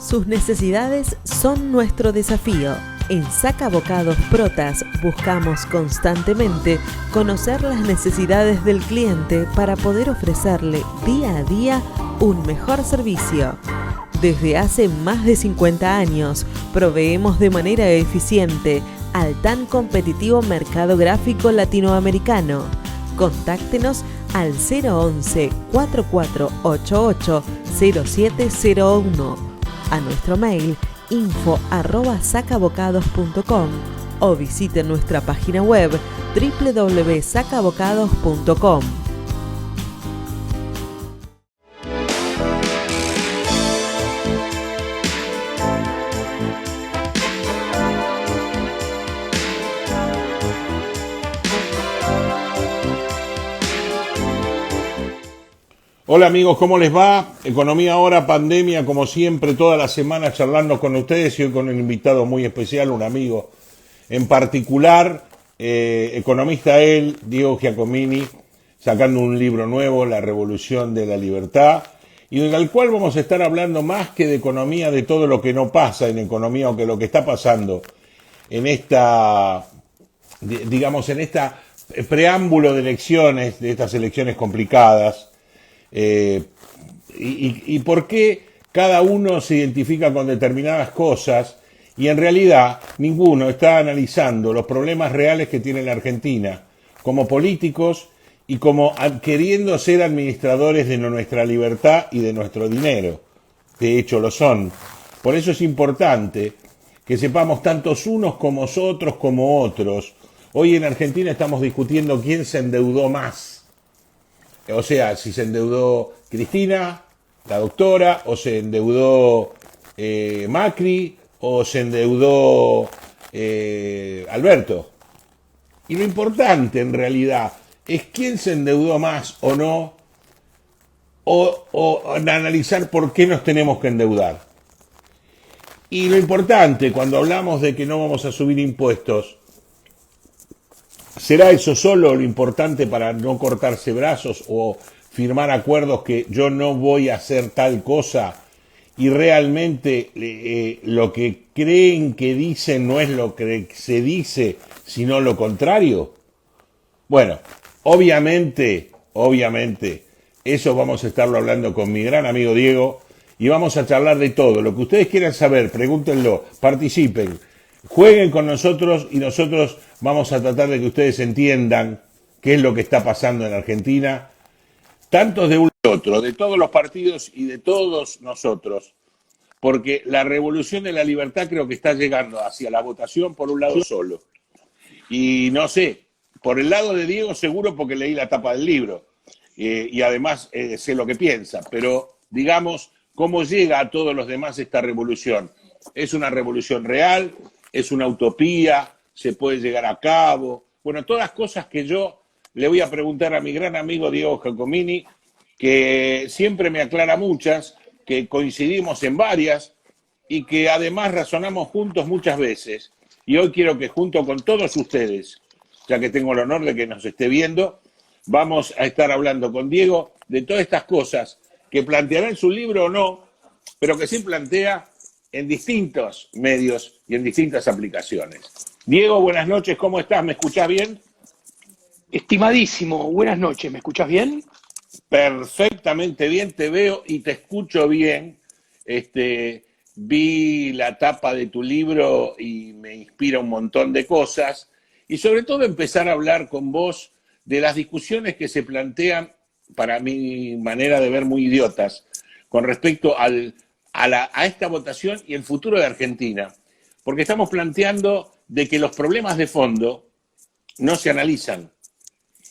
Sus necesidades son nuestro desafío. En Sacabocados Protas buscamos constantemente conocer las necesidades del cliente para poder ofrecerle día a día un mejor servicio. Desde hace más de 50 años proveemos de manera eficiente al tan competitivo mercado gráfico latinoamericano. Contáctenos al 011-4488-0701, a nuestro mail info@sacabocados.com o visite nuestra página web www.sacabocados.com. Hola amigos, ¿cómo les va? Economía ahora, pandemia, como siempre, toda la semana charlando con ustedes y hoy con un invitado muy especial, un amigo en particular, economista él, Diego Giacomini, sacando un libro nuevo, La Revolución de la Libertad, y en el cual vamos a estar hablando más que de economía, de todo lo que no pasa en economía o que lo que está pasando en esta, digamos, en esta preámbulo de elecciones, de estas elecciones complicadas. Y por qué cada uno se identifica con determinadas cosas y en realidad ninguno está analizando los problemas reales que tiene la Argentina como políticos y como queriendo ser administradores de nuestra libertad y de nuestro dinero. De hecho lo son. Por eso es importante que sepamos tantos unos como otros como otros. Hoy en Argentina estamos discutiendo quién se endeudó más. O sea, si se endeudó Cristina, la doctora, o se endeudó Macri, o se endeudó Alberto. Y lo importante en realidad es quién se endeudó más o no, o analizar por qué nos tenemos que endeudar. Y lo importante cuando hablamos de que no vamos a subir impuestos, ¿será eso solo lo importante para no cortarse brazos o firmar acuerdos que yo no voy a hacer tal cosa y realmente lo que creen que dicen no es lo que se dice, sino lo contrario? Bueno, obviamente, eso vamos a estarlo hablando con mi gran amigo Diego y vamos a charlar de todo. Lo que ustedes quieran saber, pregúntenlo, participen. Jueguen con nosotros y nosotros vamos a tratar de que ustedes entiendan qué es lo que está pasando en Argentina, tanto de uno y otro, de todos los partidos y de todos nosotros, porque la revolución de la libertad creo que está llegando hacia la votación por un lado solo. Y no sé, por el lado de Diego seguro porque leí la tapa del libro y además sé lo que piensa, pero digamos, ¿cómo llega a todos los demás esta revolución? ¿Es una revolución real? ¿Es una utopía? ¿Se puede llegar a cabo? Bueno, todas cosas que yo le voy a preguntar a mi gran amigo Diego Giacomini, que siempre me aclara muchas, que coincidimos en varias y que además razonamos juntos muchas veces. Y hoy quiero que junto con todos ustedes, ya que tengo el honor de que nos esté viendo, vamos a estar hablando con Diego de todas estas cosas que planteará en su libro o no, pero que sí plantea en distintos medios y en distintas aplicaciones. Diego, buenas noches, ¿cómo estás? ¿Me escuchás bien? Estimadísimo, buenas noches, ¿me escuchás bien? Perfectamente bien, te veo y te escucho bien. Vi la tapa de tu libro y me inspira un montón de cosas. Y sobre todo empezar a hablar con vos de las discusiones que se plantean, para mi manera de ver muy idiotas, con respecto a esta votación y el futuro de Argentina. Porque estamos planteando de que los problemas de fondo no se analizan.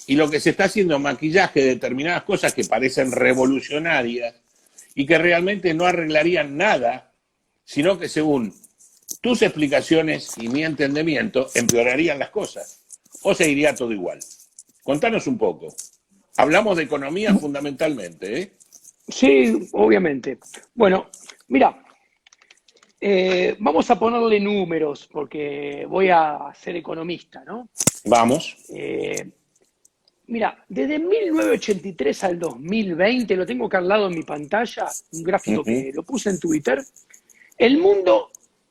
Y lo que se está haciendo es maquillaje de determinadas cosas que parecen revolucionarias y que realmente no arreglarían nada, sino que según tus explicaciones y mi entendimiento, empeorarían las cosas. O seguiría todo igual. Contanos un poco. Hablamos de economía fundamentalmente, ¿eh? Sí, obviamente. Bueno, mira, vamos a ponerle números porque voy a ser economista, ¿no? Vamos. Mira, desde 1983 al 2020, lo tengo acá al lado en mi pantalla, un gráfico que lo puse en Twitter, El mundo,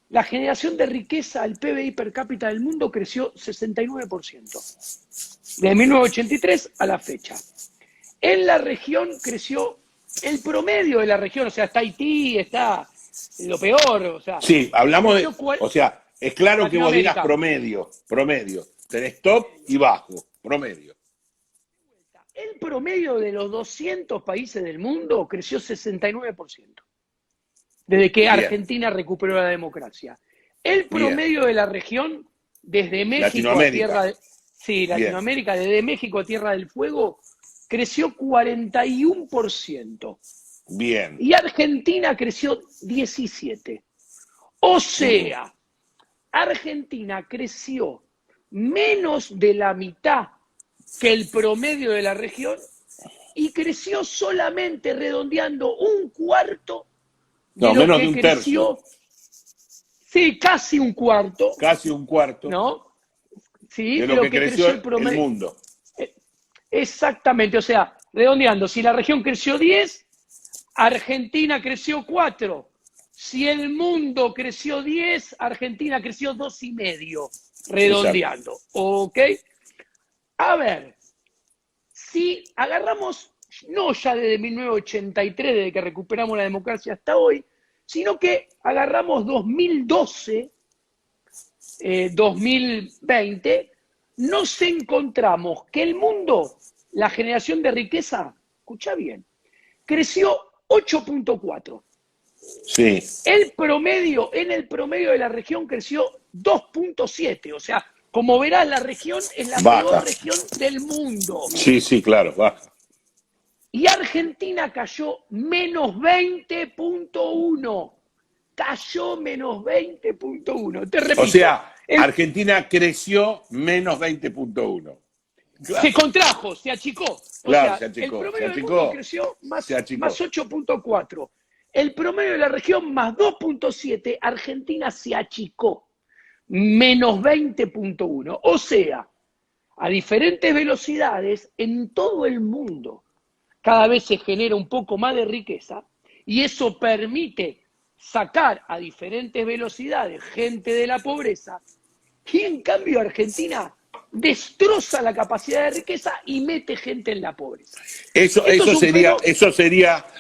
la generación de riqueza, el PBI per cápita del mundo creció 69%, de 1983 a la fecha. En la región creció el promedio de la región, o sea, está Haití, está lo peor, o sea. Sí, hablamos de, o sea, es claro que vos digas Latinoamérica. promedio. Tenés top y bajo, promedio. El promedio de los 200 países del mundo creció 69%, desde que Bien. Argentina recuperó la democracia. El promedio de la región, desde México a Tierra del Latinoamérica, desde México a Tierra del Fuego, creció 41%. Bien. Y Argentina creció 17%. O sea, Argentina creció menos de la mitad que el promedio de la región y creció solamente, redondeando, un cuarto de lo menos que de un creció. tercio. Sí, casi un cuarto. Casi un cuarto. ¿No? Sí, de lo que creció el mundo. Exactamente, o sea, redondeando, si la región creció 10, Argentina creció 4. Si el mundo creció 10, Argentina creció 2,5, redondeando. Exacto. ¿Ok? A ver, si agarramos, no ya desde 1983, desde que recuperamos la democracia hasta hoy, sino que agarramos 2012, 2020, nos encontramos que el mundo, la generación de riqueza, escucha bien, creció 8,4. Sí. En el promedio de la región creció 2,7. O sea, como verás, la región es la peor región del mundo. Sí, sí, claro, baja. Y Argentina cayó menos 20,1. Cayó menos 20,1. Te repito. O sea, Argentina creció menos 20,1. Claro. Se contrajo, se achicó. Claro, o sea, se achicó. El promedio del mundo creció más 8,4. El promedio de la región más 2,7. Argentina se achicó. Menos 20,1. O sea, a diferentes velocidades, en todo el mundo, cada vez se genera un poco más de riqueza y eso permite sacar a diferentes velocidades gente de la pobreza, y en cambio Argentina destroza la capacidad de riqueza y mete gente en la pobreza. Eso sería,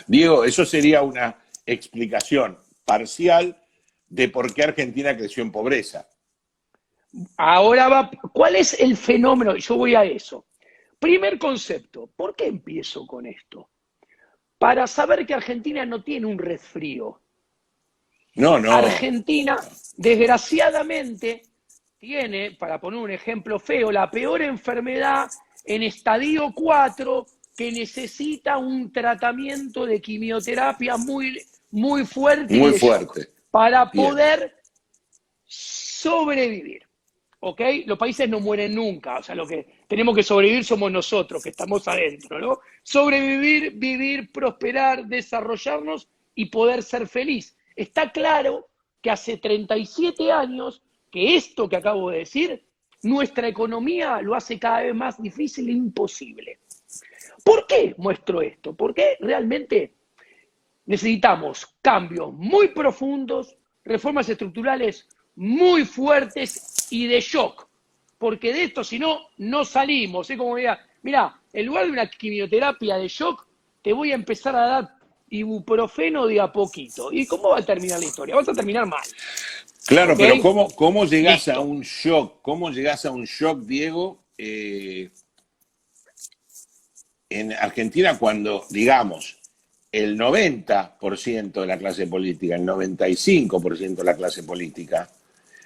Diego, eso sería una explicación parcial de por qué Argentina creció en pobreza. Ahora ¿cuál es el fenómeno? Yo voy a eso. Primer concepto, ¿por qué empiezo con esto? Para saber que Argentina no tiene un resfrío. No. Argentina, desgraciadamente, tiene, para poner un ejemplo feo, la peor enfermedad en estadio 4 que necesita un tratamiento de quimioterapia muy fuerte. Muy fuerte. Para poder sobrevivir. ¿Ok? Los países no mueren nunca, o sea, lo que tenemos que sobrevivir somos nosotros, que estamos adentro, ¿no? Sobrevivir, vivir, prosperar, desarrollarnos y poder ser feliz. Está claro que hace 37 años que esto que acabo de decir, nuestra economía lo hace cada vez más difícil e imposible. ¿Por qué muestro esto? Porque realmente necesitamos cambios muy profundos, reformas estructurales muy fuertes y de shock, porque de esto, si no, no salimos. Es como diga, mira, en lugar de una quimioterapia de shock, te voy a empezar a dar ibuprofeno de a poquito. ¿Y cómo va a terminar la historia? Vas a terminar mal. Claro, ¿Okay? Pero ¿cómo llegás a un shock? ¿Cómo llegás a un shock, Diego, en Argentina cuando, digamos, el 90% de la clase política, el 95% de la clase política,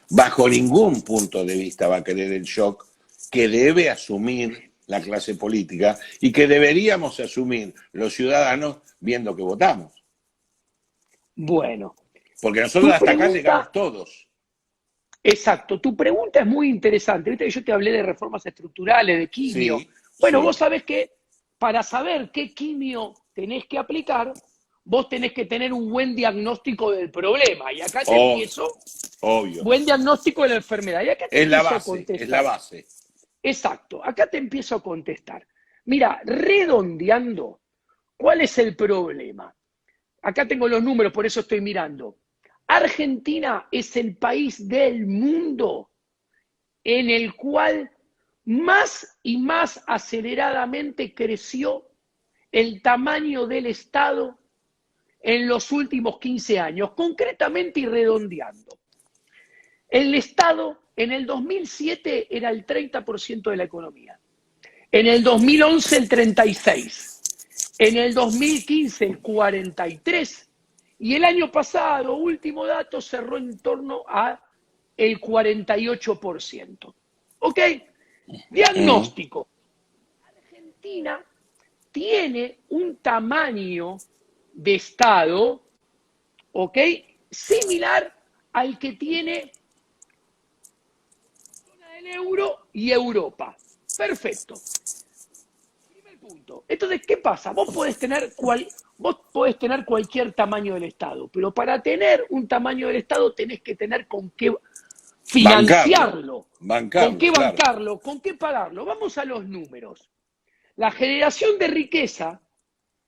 bajo ningún punto de vista va a querer el shock que debe asumir la clase política y que deberíamos asumir los ciudadanos viendo que votamos? Bueno. Porque nosotros hasta acá llegamos todos. Exacto. Tu pregunta es muy interesante. Viste que yo te hablé de reformas estructurales, de quimio. Sí, bueno, sí. Vos sabés que para saber qué quimio tenés que aplicar, vos tenés que tener un buen diagnóstico del problema. Y acá te empiezo. Obvio. Buen diagnóstico de la enfermedad. Y acá te empiezo a contestar. Es la base. Exacto. Acá te empiezo a contestar. Mira, redondeando, ¿cuál es el problema? Acá tengo los números, por eso estoy mirando. Argentina es el país del mundo en el cual más y más aceleradamente creció el tamaño del Estado en los últimos 15 años, concretamente y redondeando. El Estado en el 2007 era el 30% de la economía, en el 2011 el 36%, en el 2015 el 43%, y el año pasado, último dato, cerró en torno a el 48%. ¿Ok? Diagnóstico. Argentina tiene un tamaño de Estado, ¿ok?, similar al que tiene la zona del euro y Europa. Perfecto. Primer punto. Entonces, ¿qué pasa? Vos podés tener cualquier tamaño del Estado, pero para tener un tamaño del Estado tenés que tener con qué financiarlo, con qué bancarlo, con qué pagarlo. Vamos a los números. La generación de riqueza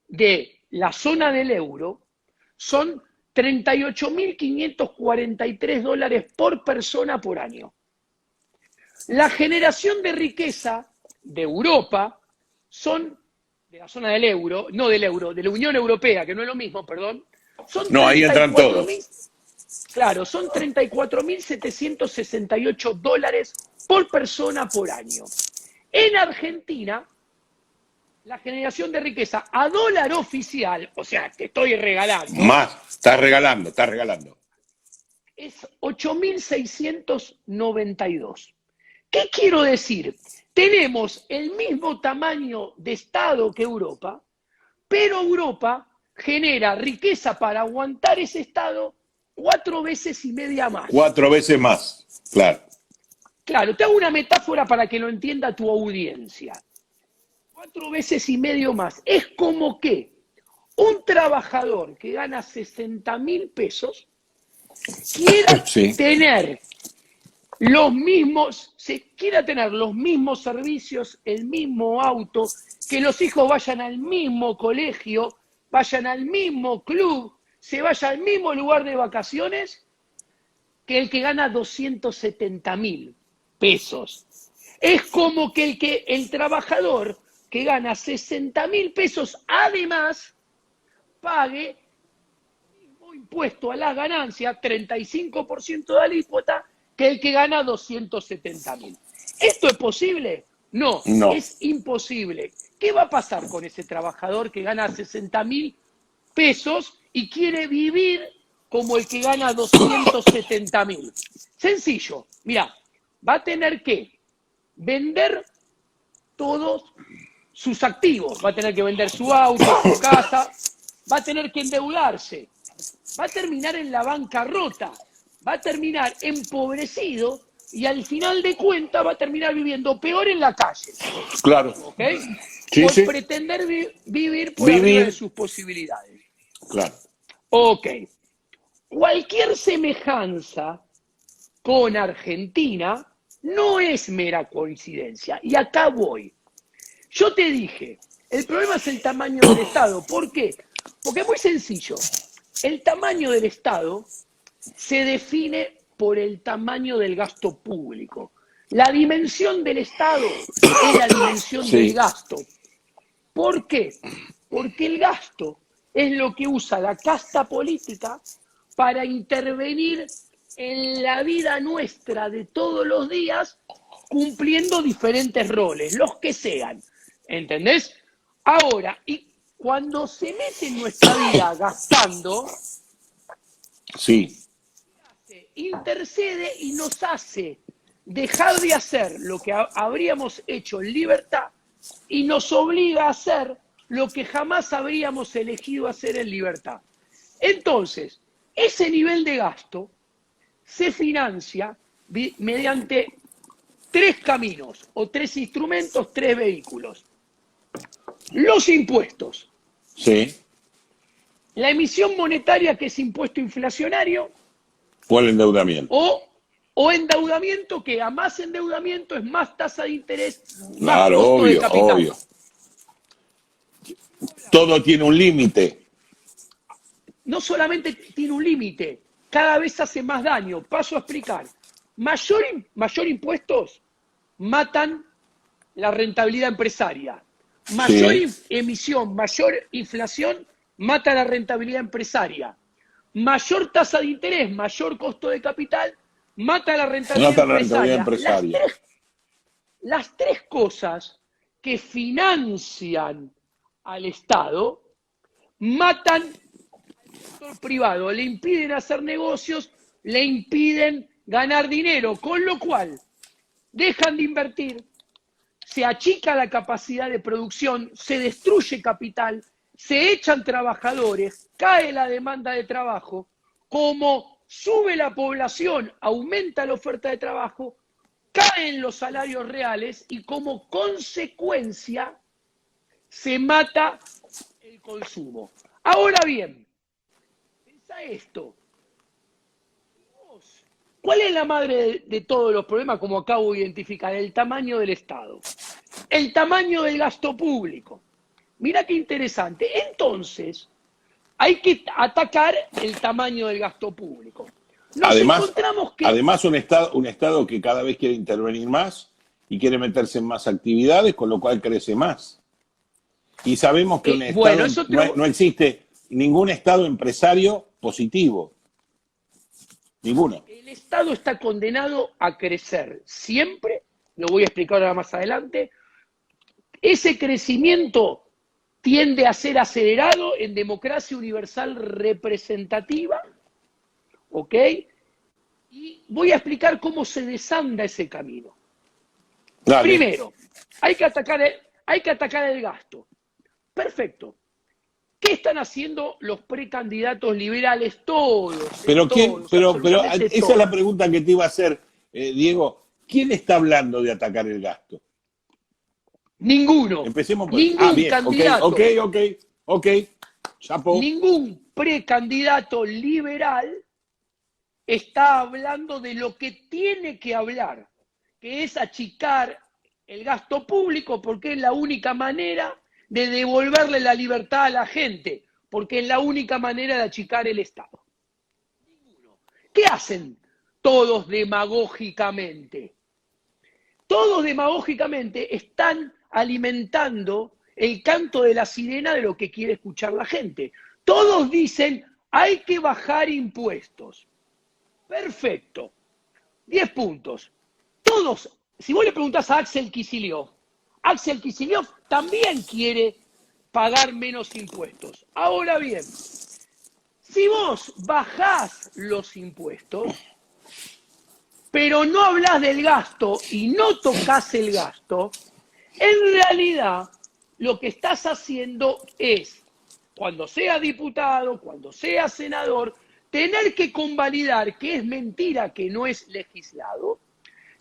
de la zona del euro son $38.543 por persona por año. La generación de riqueza de Europa son, de la zona del euro, no del euro, de la Unión Europea, que no es lo mismo, perdón, son No, ahí entran todos. Claro, son $34.768 por persona por año. En Argentina, la generación de riqueza a dólar oficial, o sea, te estoy regalando. Más, estás regalando. Es 8.692. ¿Qué quiero decir? Tenemos el mismo tamaño de Estado que Europa, pero Europa genera riqueza para aguantar ese Estado 4 veces y media más. 4 veces más, claro. Claro, te hago una metáfora para que lo entienda tu audiencia. 4 veces y medio más. Es como que un trabajador que gana 60.000 pesos quiera tener los mismos servicios, el mismo auto, que los hijos vayan al mismo colegio, vayan al mismo club, se vaya al mismo lugar de vacaciones que el que gana 270.000 pesos. Es como que el trabajador que gana 60.000 pesos además pague el mismo impuesto a las ganancias, 35% de alícuota, que el que gana 270.000. ¿Esto es posible? No, es imposible. ¿Qué va a pasar con ese trabajador que gana 60.000 pesos y quiere vivir como el que gana 270.000? Sencillo, mira, va a tener que vender todos sus activos, va a tener que vender su auto, su casa, va a tener que endeudarse, va a terminar en la bancarrota, va a terminar empobrecido y al final de cuentas va a terminar viviendo peor en la calle. Claro. ¿Ok? Sí, por sí. pretender vivir por arriba de sus posibilidades. Claro. Ok. Cualquier semejanza con Argentina no es mera coincidencia. Y acá voy. Yo te dije, el problema es el tamaño del Estado. ¿Por qué? Porque es muy sencillo. El tamaño del Estado se define por el tamaño del gasto público. La dimensión del Estado es la dimensión del gasto. ¿Por qué? Porque el gasto es lo que usa la casta política para intervenir en la vida nuestra de todos los días, cumpliendo diferentes roles, los que sean. ¿Entendés? Ahora, y cuando se mete en nuestra vida gastando, intercede y nos hace dejar de hacer lo que habríamos hecho en libertad y nos obliga a hacer lo que jamás habríamos elegido hacer en libertad. Entonces, ese nivel de gasto se financia mediante 3 caminos o 3 instrumentos, 3 vehículos. Los impuestos. Sí. La emisión monetaria, que es impuesto inflacionario. O el endeudamiento. O endeudamiento, que a más endeudamiento es más tasa de interés, más claro, costo obvio, de capital. Obvio. Todo tiene un límite. No solamente tiene un límite, cada vez hace más daño. Paso a explicar. Mayor impuestos matan la rentabilidad empresaria. Mayor emisión, mayor inflación mata la rentabilidad empresaria. Mayor tasa de interés, mayor costo de capital mata la rentabilidad empresaria. Las tres cosas que financian al Estado matan al sector privado, le impiden hacer negocios, le impiden ganar dinero, con lo cual dejan de invertir, se achica la capacidad de producción, se destruye capital, se echan trabajadores, cae la demanda de trabajo, como sube la población, aumenta la oferta de trabajo, caen los salarios reales y como consecuencia se mata el consumo. Ahora bien, pensá esto. ¿Cuál es la madre de todos los problemas, como acabo de identificar? El tamaño del Estado. El tamaño del gasto público. Mira qué interesante. Entonces, hay que atacar el tamaño del gasto público. Además, un Estado que cada vez quiere intervenir más y quiere meterse en más actividades, con lo cual crece más. Y sabemos que no existe ningún Estado empresario positivo. Ninguno. El Estado está condenado a crecer siempre, lo voy a explicar ahora más adelante. Ese crecimiento tiende a ser acelerado en democracia universal representativa, ¿ok? Y voy a explicar cómo se desanda ese camino. Dale. Primero, hay que atacar el gasto. Perfecto. ¿Qué están haciendo los precandidatos liberales? Todos. Pero esa es la pregunta que te iba a hacer, Diego. ¿Quién está hablando de atacar el gasto? Ninguno. Empecemos por ningún candidato. Ok. Chapo. Ningún precandidato liberal está hablando de lo que tiene que hablar, que es achicar el gasto público, porque es la única manera de devolverle la libertad a la gente, porque es la única manera de achicar el Estado. ¿Qué hacen todos demagógicamente? Todos demagógicamente están alimentando el canto de la sirena de lo que quiere escuchar la gente. Todos dicen, hay que bajar impuestos. Perfecto. 10 puntos. Todos, si vos le preguntás a Axel Kicillof también quiere pagar menos impuestos. Ahora bien, si vos bajás los impuestos, pero no hablás del gasto y no tocas el gasto, en realidad lo que estás haciendo es, cuando seas diputado, cuando seas senador, tener que convalidar, que es mentira que no es legislado,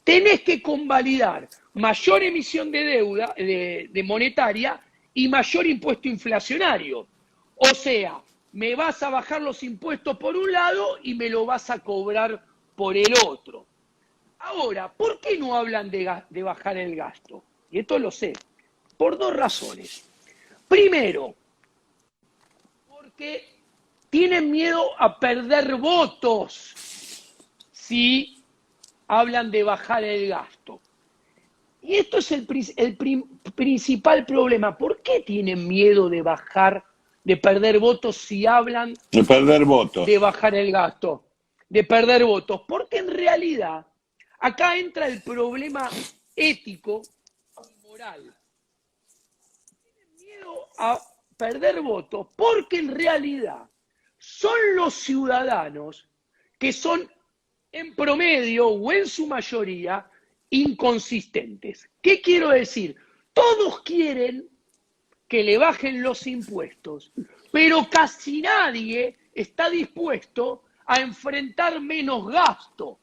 tenés que convalidar mayor emisión de deuda de monetaria y mayor impuesto inflacionario. O sea, me vas a bajar los impuestos por un lado y me lo vas a cobrar por el otro. Ahora, ¿por qué no hablan de bajar el gasto? Y esto lo sé, por dos razones. Primero, porque tienen miedo a perder votos si hablan de bajar el gasto. Y esto es el principal problema. ¿Por qué tienen miedo de perder votos si hablan de bajar el gasto? De perder votos. Porque en realidad, acá entra el problema ético y moral. Tienen miedo a perder votos porque en realidad son los ciudadanos que son en promedio o en su mayoría inconsistentes. ¿Qué quiero decir? Todos quieren que le bajen los impuestos, pero casi nadie está dispuesto a enfrentar menos gasto.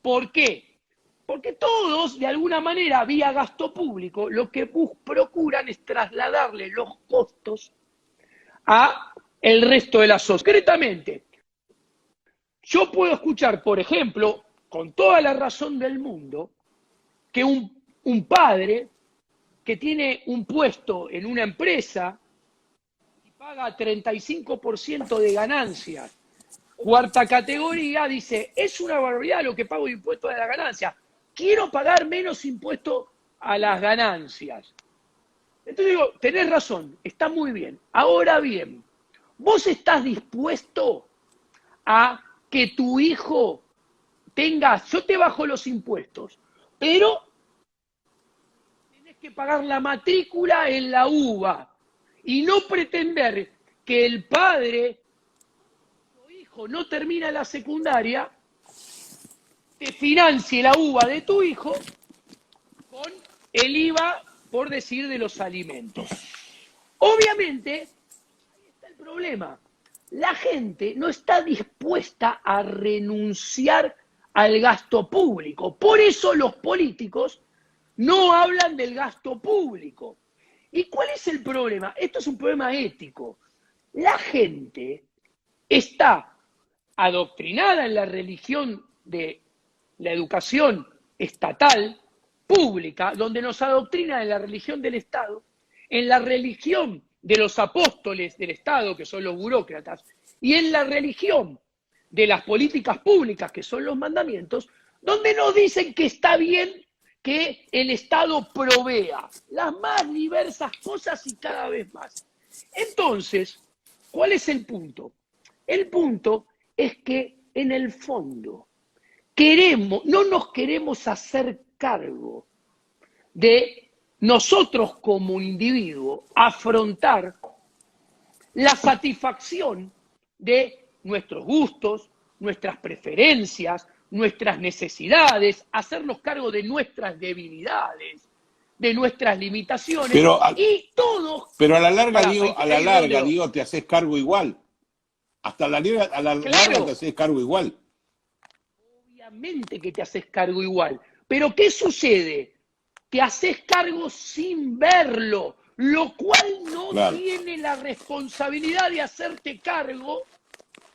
¿Por qué? Porque todos, de alguna manera, vía gasto público, lo que procuran es trasladarle los costos a el resto de la sociedad. Concretamente, yo puedo escuchar, por ejemplo, con toda la razón del mundo, que un padre que tiene un puesto en una empresa y paga 35% de ganancias Cuarta categoría dice, es una barbaridad lo que pago de impuestos a la ganancia. Quiero pagar menos impuestos a las ganancias. Entonces digo, tenés razón, está muy bien. Ahora bien, ¿vos estás dispuesto a que tu hijo tenga, yo te bajo los impuestos, pero tenés que pagar la matrícula en la UBA y no pretender que el padre no termina la secundaria, te financie la uva de tu hijo con el IVA, por decir, de los alimentos? Obviamente, ahí está el problema. La gente no está dispuesta a renunciar al gasto público. Por eso los políticos no hablan del gasto público. ¿Y cuál es el problema? Esto es un problema ético. La gente está adoctrinada en la religión de la educación estatal, pública, donde nos adoctrina en la religión del Estado, en la religión de los apóstoles del Estado, que son los burócratas, y en la religión de las políticas públicas, que son los mandamientos, donde nos dicen que está bien que el Estado provea las más diversas cosas y cada vez más. Entonces, ¿cuál es el punto? El punto es que en el fondo no nos queremos hacer cargo de nosotros como individuo afrontar la satisfacción de nuestros gustos, nuestras preferencias, nuestras necesidades, hacernos cargo de nuestras debilidades, de nuestras limitaciones, y todos. Pero a la larga, digo, te haces cargo igual. Hasta a la larga te haces cargo igual. Obviamente que te haces cargo igual. Pero ¿qué sucede? Te haces cargo sin verlo, lo cual no tiene la responsabilidad de hacerte cargo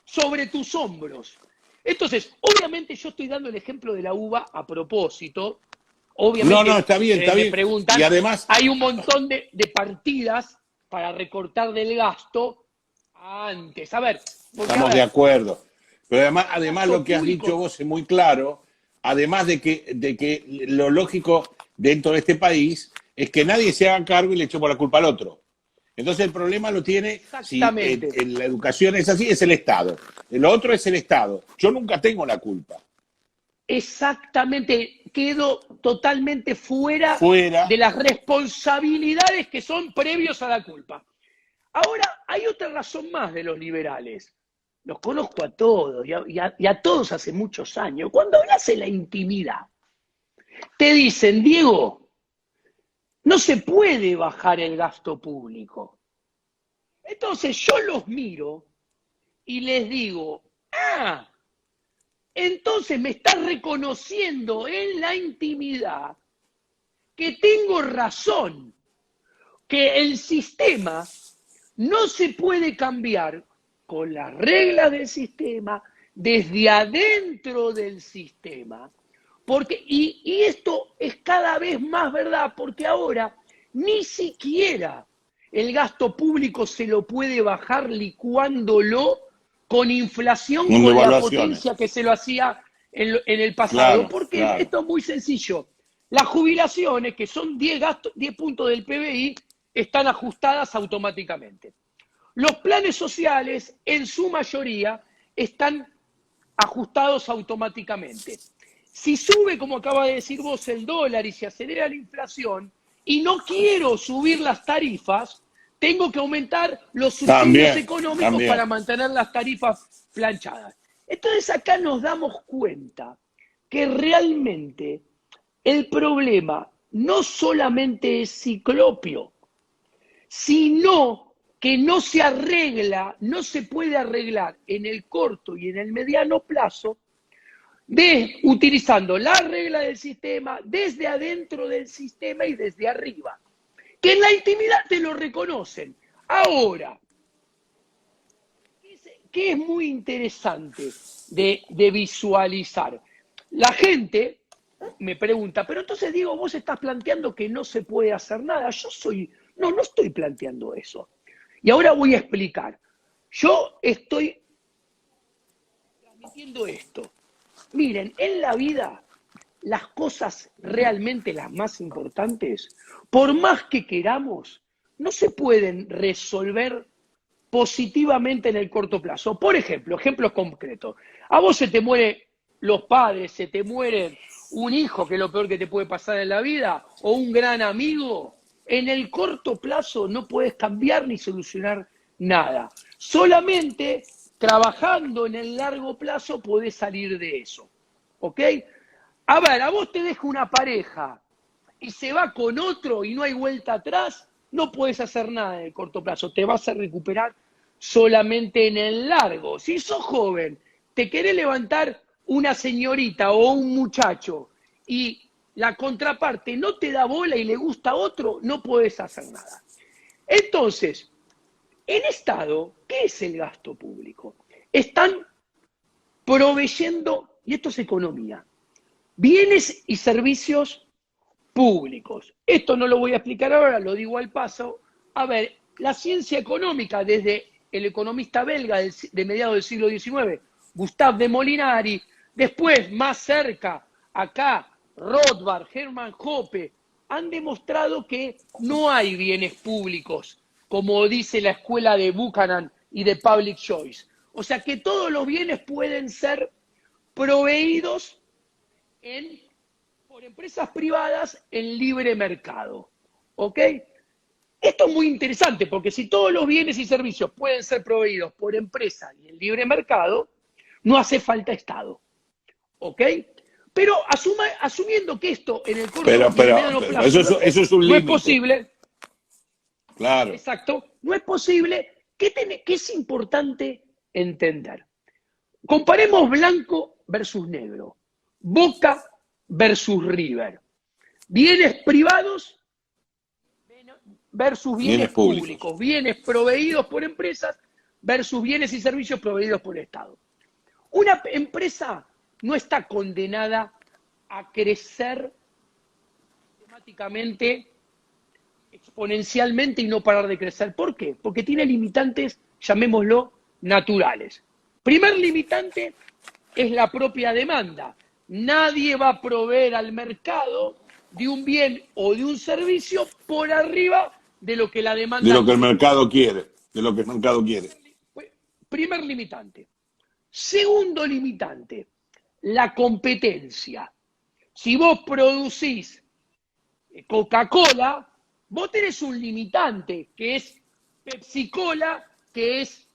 sobre tus hombros. Entonces, obviamente yo estoy dando el ejemplo de la uva a propósito. Obviamente, no, está bien. Me preguntan, y además hay un montón de partidas para recortar del gasto antes. A ver, estamos de acuerdo. Pero además lo que has dicho vos es muy claro, además de que lo lógico dentro de este país es que nadie se haga cargo y le echemos la culpa al otro. Entonces el problema lo tiene, si en la educación es así, es el Estado. El otro es el Estado. Yo nunca tengo la culpa. Exactamente, quedo totalmente fuera de las responsabilidades que son previos a la culpa. Ahora, hay otra razón más de los liberales. Los conozco a todos y a todos hace muchos años. Cuando hablas en la intimidad, te dicen, Diego, no se puede bajar el gasto público. Entonces yo los miro y les digo, entonces me estás reconociendo en la intimidad que tengo razón, que el sistema no se puede cambiar con las reglas del sistema, desde adentro del sistema, porque, y esto es cada vez más verdad, porque ahora ni siquiera el gasto público se lo puede bajar licuándolo con inflación, con la potencia que se lo hacía en el pasado. Porque esto es muy sencillo. Las jubilaciones, que son 10 puntos del PBI, están ajustadas automáticamente. Los planes sociales, en su mayoría, están ajustados automáticamente. Si sube, como acaba de decir vos, el dólar y se acelera la inflación, y no quiero subir las tarifas, tengo que aumentar los subsidios económicos para mantener las tarifas planchadas. Entonces acá nos damos cuenta que realmente el problema no solamente es ciclópeo, sino que no se arregla, no se puede arreglar en el corto y en el mediano plazo utilizando la regla del sistema desde adentro del sistema y desde arriba. Que en la intimidad te lo reconocen. Ahora, que es muy interesante de visualizar. La gente me pregunta, pero entonces Diego, vos estás planteando que no se puede hacer nada. No estoy planteando eso. Y ahora voy a explicar. Yo estoy transmitiendo esto. Miren, en la vida, las cosas realmente las más importantes, por más que queramos, no se pueden resolver positivamente en el corto plazo. Por ejemplo, ejemplos concretos. A vos se te mueren los padres, se te muere un hijo, que es lo peor que te puede pasar en la vida, o un gran amigo. En el corto plazo no puedes cambiar ni solucionar nada. Solamente trabajando en el largo plazo podés salir de eso. ¿Ok? A ver, a vos te deja una pareja y se va con otro y no hay vuelta atrás, no puedes hacer nada en el corto plazo. Te vas a recuperar solamente en el largo. Si sos joven, te querés levantar una señorita o un muchacho y la contraparte no te da bola y le gusta a otro, no puedes hacer nada. Entonces, en Estado, ¿qué es el gasto público? Están proveyendo, y esto es economía, bienes y servicios públicos. Esto no lo voy a explicar ahora, lo digo al paso. A ver, la ciencia económica, desde el economista belga de mediados del siglo XIX, Gustave de Molinari, después, más cerca, acá, Rothbard, Hermann Hoppe, han demostrado que no hay bienes públicos, como dice la escuela de Buchanan y de Public Choice. O sea que todos los bienes pueden ser proveídos por empresas privadas en libre mercado. ¿Ok? Esto es muy interesante porque si todos los bienes y servicios pueden ser proveídos por empresas y en libre mercado, no hace falta Estado. ¿Ok? Pero asumiendo que esto en el corto y mediano plazo eso es un no límite. es posible. Claro. Exacto, no es posible. ¿Qué es importante entender? Comparemos blanco versus negro, Boca versus River, bienes privados versus bienes públicos, bienes proveídos por empresas versus bienes y servicios proveídos por el Estado. Una empresa no está condenada a crecer sistemáticamente, exponencialmente y no parar de crecer. ¿Por qué? Porque tiene limitantes, llamémoslo, naturales. Primer limitante es la propia demanda. Nadie va a proveer al mercado de un bien o de un servicio por arriba de lo que la demanda de lo que el mercado quiere, Primer limitante. Segundo limitante, la competencia. Si vos producís Coca-Cola, vos tenés un limitante, que es Pepsi-Cola, que es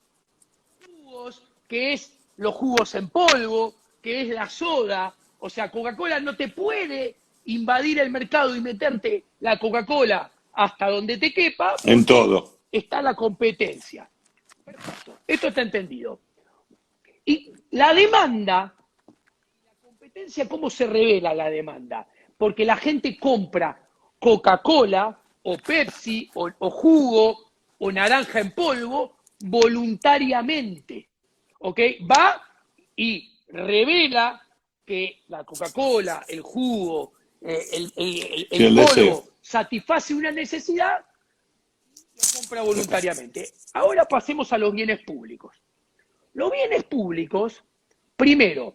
jugos, que es los jugos en polvo, que es la soda. O sea, Coca-Cola no te puede invadir el mercado y meterte la Coca-Cola hasta donde te quepa. En todo. Está la competencia. Perfecto. Esto está entendido. Y la demanda, la competencia, ¿cómo se revela la demanda? Porque la gente compra Coca-Cola o Pepsi o jugo o naranja en polvo voluntariamente. ¿Ok? Va y revela que la Coca-Cola, el jugo, el polvo satisface una necesidad y lo compra voluntariamente. Ahora pasemos a los bienes públicos. Los bienes públicos, primero,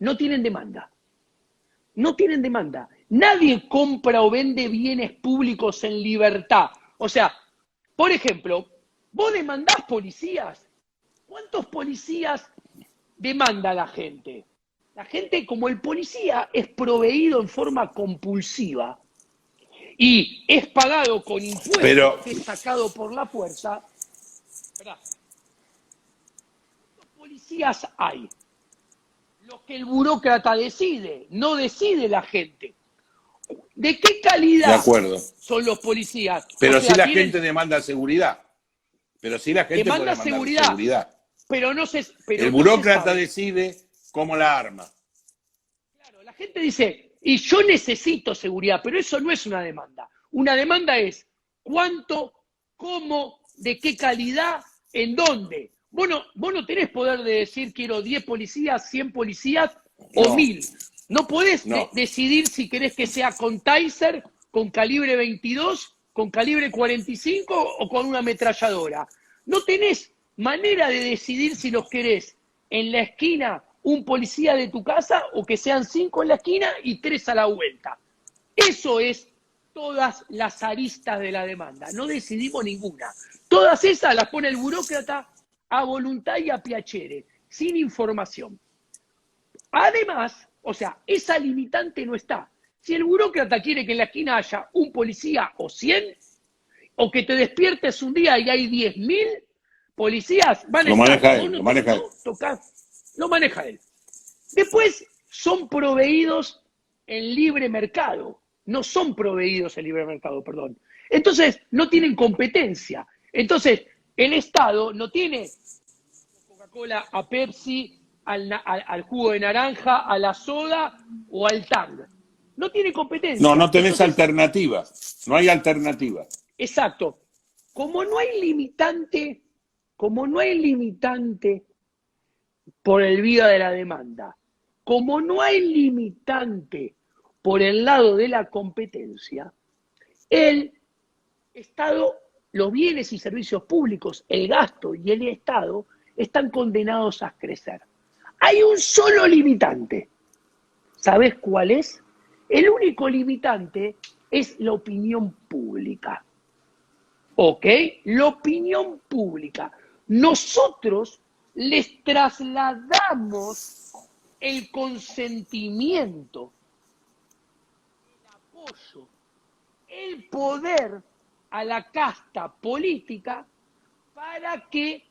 no tienen demanda. No tienen demanda. Nadie compra o vende bienes públicos en libertad. O sea, por ejemplo, vos demandás policías. ¿Cuántos policías demanda la gente? La gente, como el policía, es proveído en forma compulsiva y es pagado con impuestos, que es sacado por la fuerza. ¿Cuántos policías hay? Los que el burócrata decide, no decide la gente. ¿De qué calidad son los policías? Pero si la gente demanda seguridad. Demanda seguridad. Pero no se. Pero el burócrata decide cómo la arma. Claro, la gente dice, y yo necesito seguridad, pero eso no es una demanda. Una demanda es cuánto, cómo, de qué calidad, en dónde. Vos no tenés poder de decir quiero 10 policías, 100 policías o 1000. No podés decidir si querés que sea con Taser, con calibre 22, con calibre 45 o con una ametralladora. No tenés manera de decidir si los querés en la esquina un policía de tu casa o que sean 5 en la esquina y 3 a la vuelta. Eso es todas las aristas de la demanda. No decidimos ninguna. Todas esas las pone el burócrata a voluntad y a piacere, sin información. Además, o sea, esa limitante no está. Si el burócrata quiere que en la esquina haya un policía o 100, o que te despiertes un día y hay 10.000 policías, van a Lo estar. maneja él, Vos no lo maneja te- él. no tocás, lo maneja él. Después son proveídos en libre mercado. No son proveídos en libre mercado, perdón. Entonces, no tienen competencia. Entonces, el Estado no tiene Coca-Cola a Pepsi, al jugo de naranja, a la soda o al Tang. No tiene competencia. No tenés Entonces, alternativa. No hay alternativa. exacto. Como no hay limitante por el vía de la demanda, como no hay limitante por el lado de la competencia, el Estado, los bienes y servicios públicos, el gasto y el Estado están condenados a crecer. Hay un solo limitante. ¿Sabes cuál es? El único limitante es la opinión pública. ¿Ok? La opinión pública. Nosotros les trasladamos el consentimiento, el apoyo, el poder a la casta política para que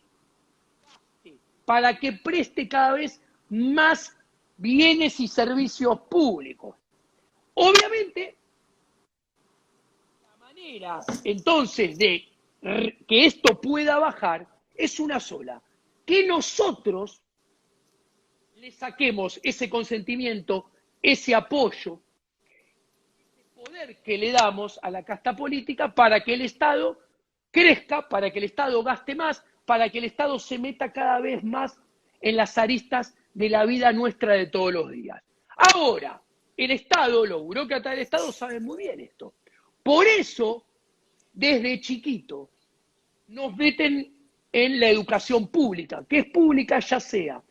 preste cada vez más bienes y servicios públicos. Obviamente, la manera entonces de que esto pueda bajar es una sola, que nosotros le saquemos ese consentimiento, ese apoyo, ese poder que le damos a la casta política para que el Estado crezca, para que el Estado gaste más, para que el Estado se meta cada vez más en las aristas de la vida nuestra de todos los días. Ahora, el Estado, los burócratas del Estado saben muy bien esto. Por eso, desde chiquito, nos meten en la educación pública, que es pública ya sea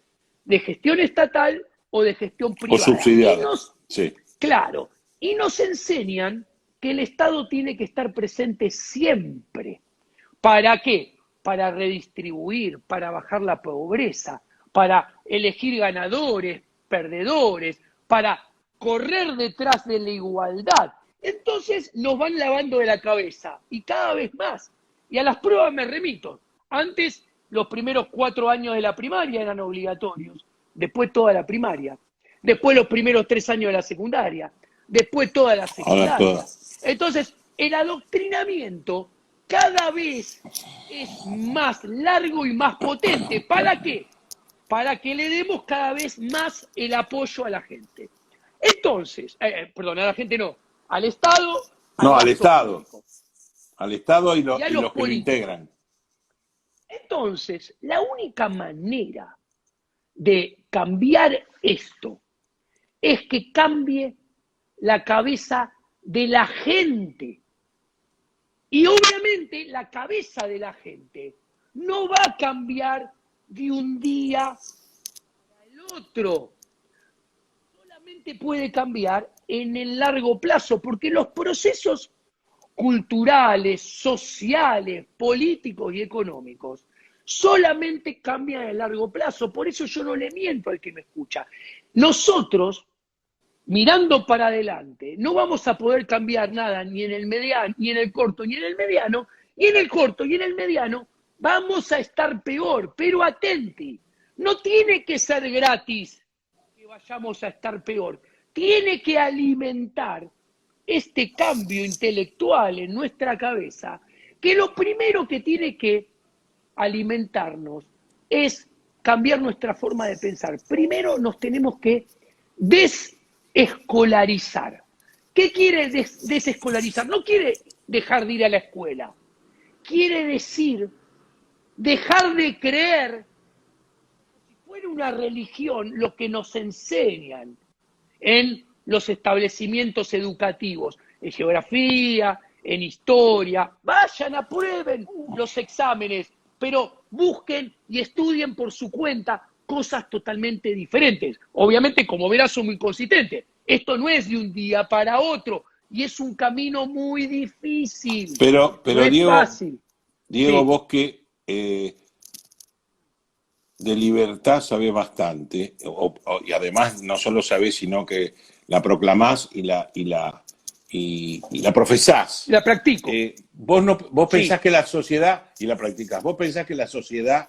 de gestión estatal o de gestión privada. O subsidiada. Sí. Claro, y nos enseñan que el Estado tiene que estar presente siempre. ¿Para qué? Para redistribuir, para bajar la pobreza, para elegir ganadores, perdedores, para correr detrás de la igualdad. Entonces nos van lavando de la cabeza y cada vez más. Y a las pruebas me remito. Antes, los primeros 4 años de la primaria eran obligatorios, después toda la primaria, después los primeros 3 años de la secundaria, después toda la secundaria. Entonces, el adoctrinamiento cada vez es más largo y más potente. ¿Para qué? Para que le demos cada vez más el apoyo a la gente. Entonces, perdón, a la gente no, al Estado. Al Estado. Público. Al Estado y los que políticos. lo integran. Entonces, la única manera de cambiar esto es que cambie la cabeza de la gente. Y obviamente la cabeza de la gente no va a cambiar de un día para el otro. Solamente puede cambiar en el largo plazo, porque los procesos culturales, sociales, políticos y económicos solamente cambian a largo plazo. Por eso yo no le miento al que me escucha. Nosotros, mirando para adelante, no vamos a poder cambiar nada ni en el mediano, ni en el corto, ni en el mediano, y en el corto y en el mediano vamos a estar peor. Pero atenti, no tiene que ser gratis que vayamos a estar peor. Tiene que alimentar este cambio intelectual en nuestra cabeza, que lo primero que tiene que alimentarnos es cambiar nuestra forma de pensar. Primero nos tenemos que desescolarizar. ¿Qué quiere desescolarizar? No quiere dejar de ir a la escuela. Quiere decir dejar de creer, si fuera una religión, lo que nos enseñan en los establecimientos educativos, en geografía, en historia. Vayan, aprueben los exámenes, pero busquen y estudien por su cuenta cosas totalmente diferentes. Obviamente, como verás, son muy consistentes. Esto no es de un día para otro y es un camino muy difícil. Pero No es Diego, fácil. Sí. vos que de libertad sabés bastante, y además no solo sabés, sino que la proclamás y la profesás. La practico. Vos pensás Sí. que la sociedad, y la practicás, vos pensás que la sociedad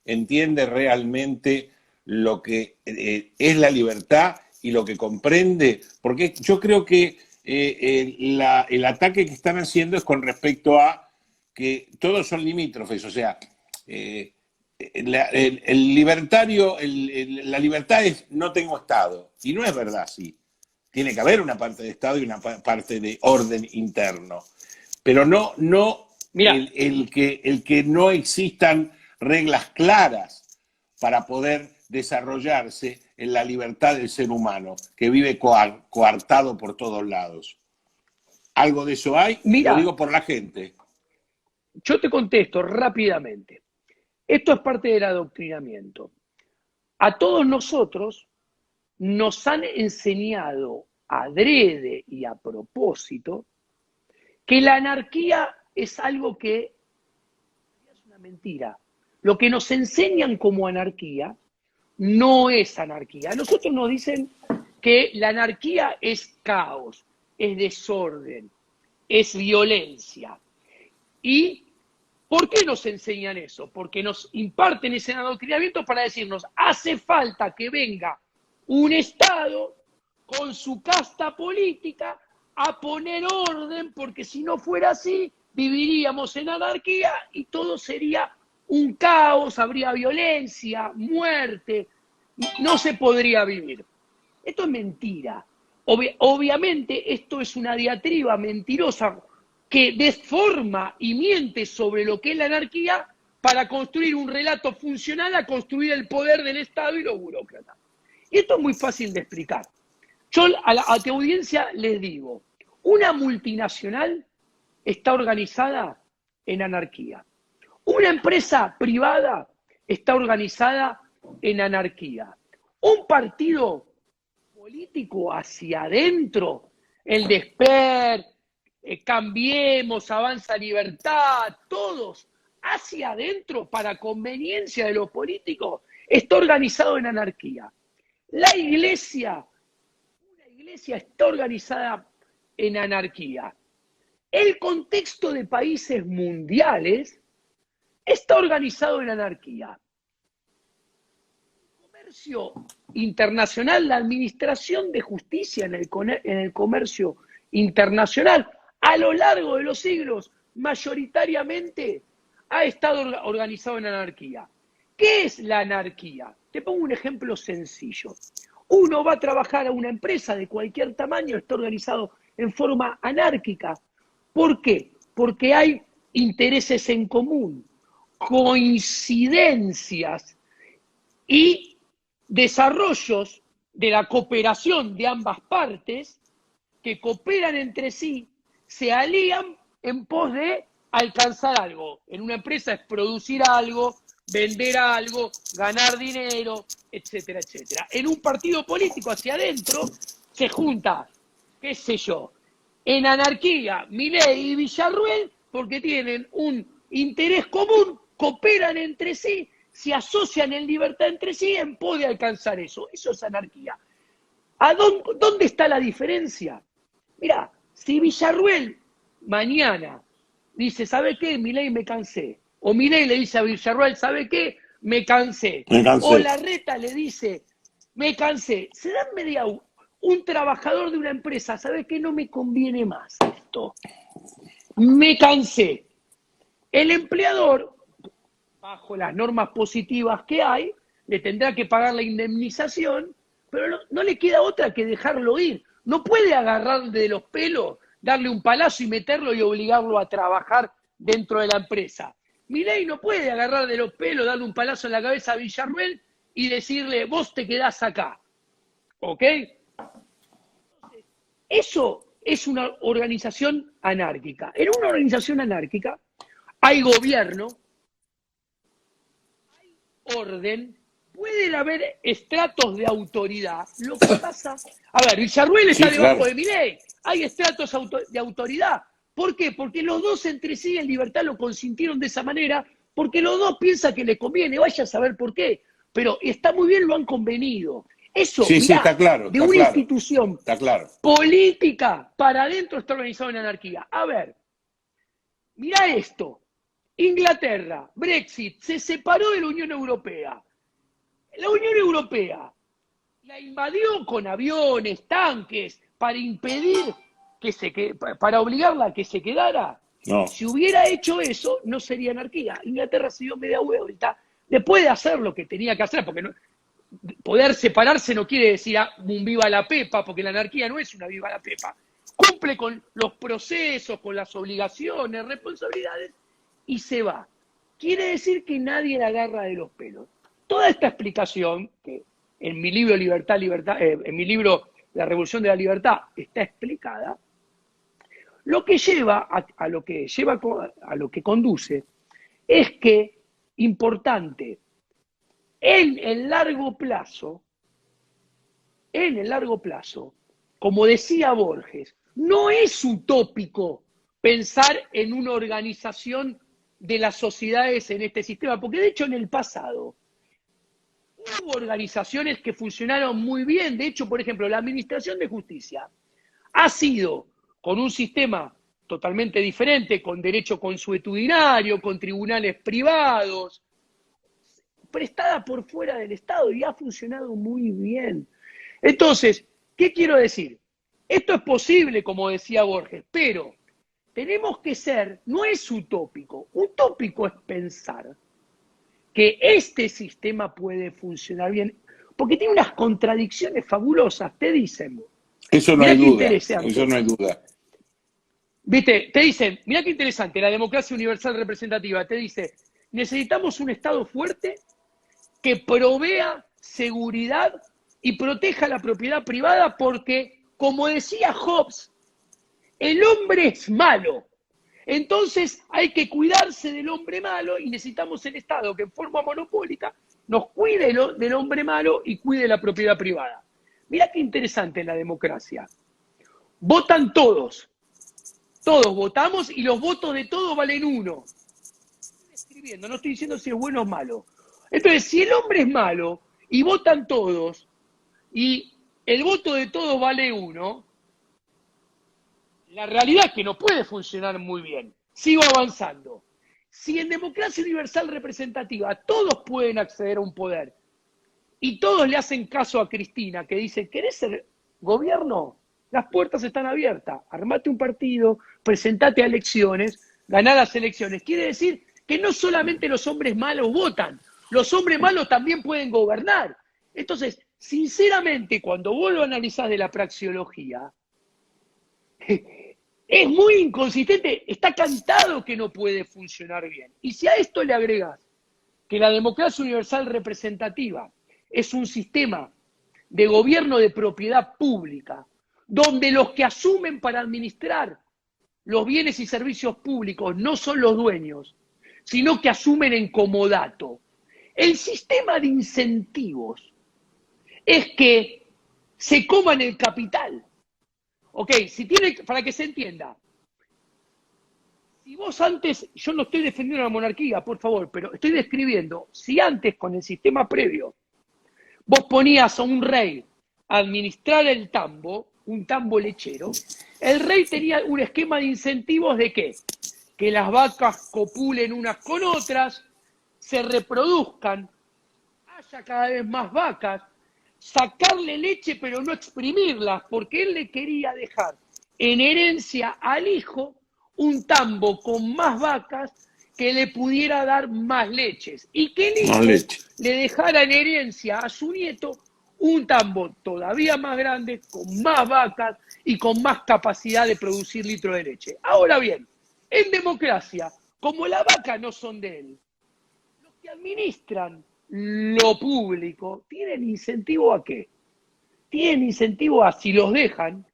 entiende realmente lo que es la libertad y lo que comprende, porque yo creo que el ataque que están haciendo es con respecto a que todos son limítrofes, o sea, el libertario, la libertad es no tengo Estado, y no es verdad así. Tiene que haber una parte de Estado y una parte de orden interno, pero no Mira, el que no existan reglas claras para poder desarrollarse en la libertad del ser humano, que vive coartado por todos lados. ¿Algo de eso hay? Lo mira, digo por la gente. yo te contesto rápidamente. Esto es parte del adoctrinamiento. A todos nosotros nos han enseñado adrede y a propósito que la anarquía es algo que es una mentira. Lo que nos enseñan como anarquía no es anarquía. A nosotros nos dicen que la anarquía es caos, es desorden, es violencia. ¿Y por qué nos enseñan eso? Porque nos imparten ese adoctrinamiento para decirnos, hace falta que venga un Estado con su casta política a poner orden, porque si no fuera así, viviríamos en anarquía y todo sería un caos, habría violencia, muerte, no se podría vivir. Esto es mentira. Obviamente esto es una diatriba mentirosa que deforma y miente sobre lo que es la anarquía para construir un relato funcional a construir el poder del Estado y los burócratas. Y esto es muy fácil de explicar. Yo a tu audiencia les digo, una multinacional está organizada en anarquía. Una empresa privada está organizada en anarquía. Un partido político hacia adentro, el DESPER, Cambiemos, Avanza Libertad, todos hacia adentro para conveniencia de los políticos, está organizado en anarquía. La iglesia, una iglesia está organizada en anarquía. El contexto de países mundiales está organizado en anarquía. El comercio internacional, la administración de justicia en el comercio internacional, a lo largo de los siglos, mayoritariamente ha estado organizado en anarquía. ¿Qué es la anarquía? Te pongo un ejemplo sencillo. Uno va a trabajar a una empresa de cualquier tamaño, está organizado en forma anárquica. ¿Por qué? Porque hay intereses en común, coincidencias y desarrollos de la cooperación de ambas partes que cooperan entre sí, se alían en pos de alcanzar algo. En una empresa es producir algo, vender algo, ganar dinero, etcétera, etcétera. En un partido político hacia adentro se junta, qué sé yo, en anarquía, Milei y Villarruel, porque tienen un interés común, cooperan entre sí, se asocian en libertad entre sí en pos de alcanzar eso. Eso es anarquía. ¿Dónde está la diferencia? Mirá, si Villarruel mañana dice, ¿sabe qué? Milei, me cansé. O Milei le dice a Villarruel, ¿sabe qué? Me cansé. Me cansé. O Larreta le dice, me cansé. Se da media un trabajador de una empresa, ¿sabe qué? No me conviene más esto. Me cansé. El empleador, bajo las normas positivas que hay, le tendrá que pagar la indemnización, pero no le queda otra que dejarlo ir. No puede agarrarle de los pelos, darle un palazo y meterlo y obligarlo a trabajar dentro de la empresa. Milei no puede agarrar de los pelos, darle un palazo en la cabeza a Villarruel y decirle, vos te quedás acá. ¿Ok? Eso es una organización anárquica. En una organización anárquica hay gobierno, hay orden pueden haber estratos de autoridad. Lo que pasa, a ver, Villarruel está Sí, debajo claro. de Milei, hay estratos de autoridad. ¿Por qué? Porque los dos entre sí en Libertad lo consintieron de esa manera, porque los dos piensan que le conviene, vaya a saber por qué. Pero está muy bien, lo han convenido. Eso, Sí, sí, mirá, está claro, de está una claro. institución Está claro. política para adentro está organizado en anarquía. A ver, mirá esto. Inglaterra, Brexit, se separó de la Unión Europea. La Unión Europea la invadió con aviones, tanques, para impedir para obligarla a que se quedara. No. Si hubiera hecho eso, no sería anarquía. Inglaterra se dio media vuelta. Después de hacer lo que tenía que hacer, porque poder separarse no quiere decir un viva la pepa, porque la anarquía no es una viva la pepa. Cumple con los procesos, con las obligaciones, responsabilidades, y se va. Quiere decir que nadie la agarra de los pelos. Toda esta explicación, que en mi libro en mi libro La Revolución de la Libertad está explicada, lo que lleva a lo que conduce es que, importante, en el largo plazo, como decía Borges, no es utópico pensar en una organización de las sociedades en este sistema, porque de hecho en el pasado hubo organizaciones que funcionaron muy bien. De hecho, por ejemplo, la Administración de Justicia ha sido, con un sistema totalmente diferente, con derecho consuetudinario, con tribunales privados, prestada por fuera del Estado y ha funcionado muy bien. Entonces, ¿qué quiero decir? Esto es posible, como decía Borges, pero tenemos que ser, no es utópico, utópico es pensar que este sistema puede funcionar bien, porque tiene unas contradicciones fabulosas, te dicen. Eso no Mirá hay qué duda, interesante. eso no hay duda. Viste, te dicen, mirá qué interesante, la democracia universal representativa, te dice, necesitamos un Estado fuerte que provea seguridad y proteja la propiedad privada porque, como decía Hobbes, el hombre es malo. Entonces hay que cuidarse del hombre malo y necesitamos el Estado que en forma monopólica nos cuide del hombre malo y cuide la propiedad privada. Mirá qué interesante la democracia. Votan todos. Todos votamos y los votos de todos valen uno. Estoy describiendo, no estoy diciendo si es bueno o malo. Entonces, si el hombre es malo y votan todos y el voto de todos vale uno, la realidad es que no puede funcionar muy bien. Sigo avanzando. Si en democracia universal representativa todos pueden acceder a un poder y todos le hacen caso a Cristina, que dice, ¿querés ser gobierno? Las puertas están abiertas. Armate un partido, presentate a elecciones, ganá las elecciones. Quiere decir que no solamente los hombres malos votan, los hombres malos también pueden gobernar. Entonces, sinceramente, cuando vos lo analizás de la praxeología, es muy inconsistente, está cantado que no puede funcionar bien. Y si a esto le agregás que la democracia universal representativa es un sistema de gobierno de propiedad pública, donde los que asumen para administrar los bienes y servicios públicos no son los dueños, sino que asumen en comodato. El sistema de incentivos es que se coman el capital. Ok, para que se entienda, si vos antes, yo no estoy defendiendo la monarquía, por favor, pero estoy describiendo, si antes con el sistema previo, vos ponías a un rey a administrar el tambo, un tambo lechero, el rey tenía un esquema de incentivos de ¿qué? Que las vacas copulen unas con otras, se reproduzcan, haya cada vez más vacas, sacarle leche pero no exprimirlas, porque él le quería dejar en herencia al hijo un tambo con más vacas que le pudiera dar más leches y que el hijo le dejara en herencia a su nieto un tambo todavía más grande, con más vacas y con más capacidad de producir litros de leche. Ahora bien, en democracia, como las vacas no son de él, los que administran lo público tienen incentivo ¿a qué? Tienen incentivo a, si los dejan,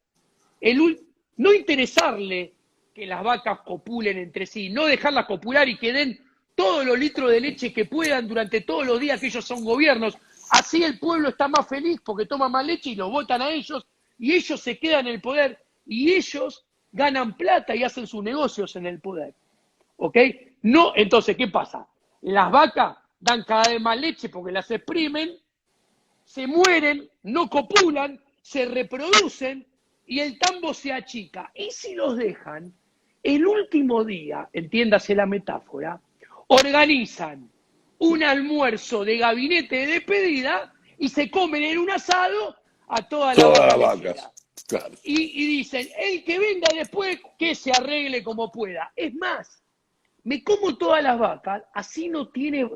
no interesarle que las vacas copulen entre sí, no dejarlas copular y que den todos los litros de leche que puedan durante todos los días que ellos son gobiernos, Así el pueblo está más feliz porque toma más leche y los votan a ellos y ellos se quedan en el poder y ellos ganan plata y hacen sus negocios en el poder. ¿Ok? No, entonces, ¿qué pasa? Las vacas dan cada vez más leche porque las exprimen, se mueren, no copulan, se reproducen y el tambo se achica. Y si los dejan, el último día, entiéndase la metáfora, organizan un almuerzo de gabinete de despedida y se comen en un asado a toda la Todas vaca las lechera. vacas. Claro. Y dicen, el que venga después, que se arregle como pueda. Es más, me como todas las vacas, así no tiene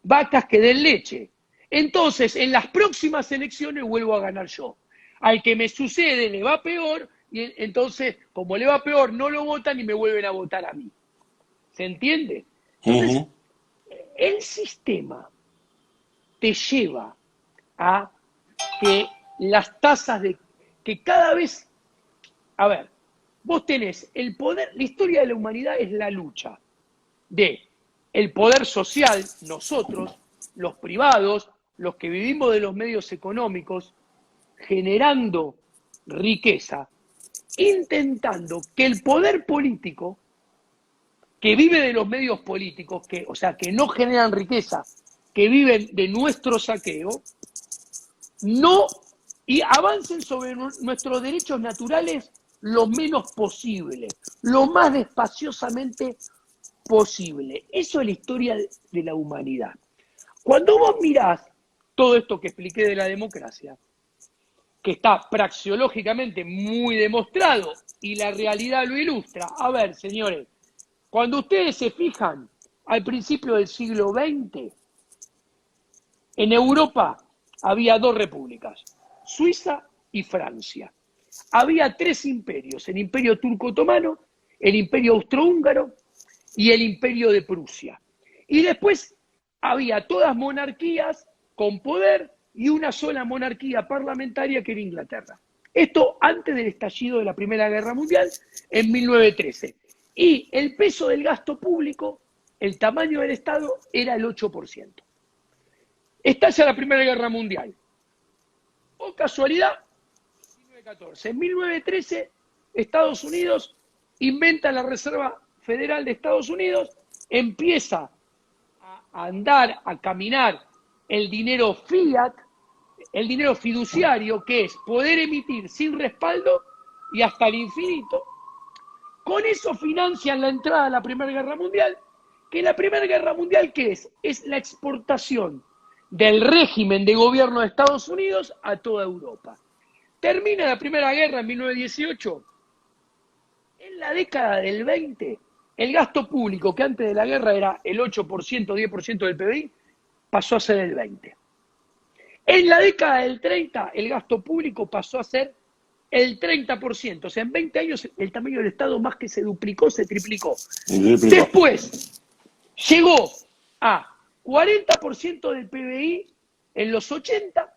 vacas que den leche. Entonces, en las próximas elecciones vuelvo a ganar yo. Al que me sucede le va peor, y entonces, como le va peor, no lo votan y me vuelven a votar a mí. ¿Se entiende? Entonces, el sistema te lleva a que las tasas de... que cada vez... A ver, vos tenés el poder... La historia de la humanidad es la lucha de el poder social, nosotros, los privados, los que vivimos de los medios económicos, generando riqueza, intentando que el poder político, que vive de los medios políticos, que, o sea, que no generan riqueza, que viven de nuestro saqueo, no y avancen sobre nuestros derechos naturales lo menos posible, lo más despaciosamente posible. Eso es la historia de la humanidad. Cuando vos mirás todo esto que expliqué de la democracia, que está praxeológicamente muy demostrado y la realidad lo ilustra. A ver, señores, cuando ustedes se fijan al principio del siglo XX, en Europa había dos repúblicas, Suiza y Francia. Había tres imperios, el imperio turco-otomano, el imperio austrohúngaro y el imperio de Prusia. Y después había todas monarquías con poder y una sola monarquía parlamentaria que era Inglaterra. Esto antes del estallido de la Primera Guerra Mundial en 1913. Y el peso del gasto público, el tamaño del Estado, era el 8%. Estalla la Primera Guerra Mundial. O casualidad, 1914. En 1913, Estados Unidos inventa la Reserva Federal de Estados Unidos, empieza a andar, a caminar el dinero fiat, el dinero fiduciario, que es poder emitir sin respaldo y hasta el infinito. Con eso financian la entrada a la Primera Guerra Mundial, que la Primera Guerra Mundial, ¿qué es? Es la exportación del régimen de gobierno de Estados Unidos a toda Europa. Termina la Primera Guerra en 1918. En la década del 20, el gasto público, que antes de la guerra era el 8%, 10% del PBI, pasó a ser el 20%. En la década del 30, el gasto público pasó a ser el 30%. O sea, en 20 años el tamaño del Estado más que se duplicó, se triplicó. Después llegó a 40% del PBI en los 80